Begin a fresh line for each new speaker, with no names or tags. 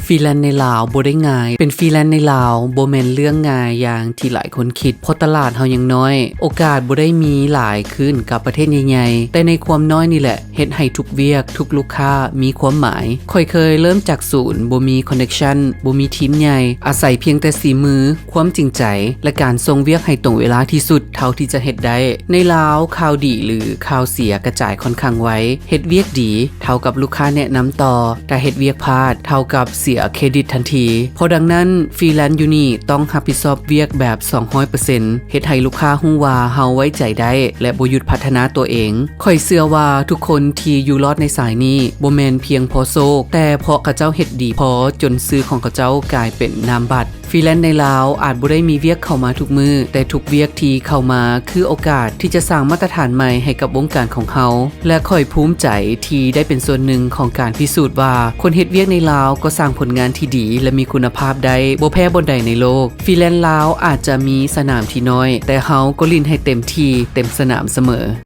ฟรีแลนซ์ในลาวบ่ได้ง่ายเป็นฟรีแลนซ์ในลาวบ่แม่นเรื่องง่ายอย่างที่หลายคนคิดเพราะตลาดเฮายังน้อยโอกาสบ่ได้มีหลายขึ้นกับประเทศใหญ่ๆแต่ในความน้อยนี่แหละเฮ็ดให้ทุกเวียกทุกลูกค้ามีความหมายค่อยเคยเริ่มจากศูนย์บ่มีคอนเนคชั่นบ่มีทีมใหญ่อาศัยเพียงแต่สีมือความจริงใจและการส่งเวียกให้ตรงเวลาที่สุดเท่าที่จะเฮ็ดได้ในลาวข่าวดีหรือข่าวเสียกระจายค่อนข้างไวเฮ็ดเวียกดีเท่ากับลูกค้าแนะนำต่อแต่เฮ็ดเวียกพลาดเท่ากับเสียเครดิตทันทีเพราะดังนั้นฟรีแลนซ์อยู่นี่ต้องรับผิดชอบเวียกแบบ 200% เฮ็ดให้ลูกค้าฮู้ว่าเฮาไว้ใจได้และบ่หยุดพัฒนาตัวเองค่อยเชื่อว่าทุกคนที่อยู่รอดในสายนี้บ่แม่นเพียงพอโซกแต่เพราะเขาเจ้าเฮ็ดดีพอจนชื่อของเขาเจ้ากลายเป็นนามบัตรฟรีแลนซ์ในลาวอาจบ่ได้มีเวียกเข้ามาทุกมือแต่ทุกเวียกที่เข้ามาคือโอกาสที่จะสร้างมาตรฐานใหม่ให้กับวงการของเฮาและค่อยภูมิใจที่ได้เป็นส่วนหนึ่งของการพิสูจน์ว่าคนเฮ็ดเวียกในลาวก็สร้างผลงานที่ดีและมีคุณภาพได้บ่แพ้บนใดในโลกฟรีแลนซ์ลาวอาจจะมีสนามที่น้อยแต่เฮาก็ลิ้นให้เต็มที่เต็มสนามเสมอ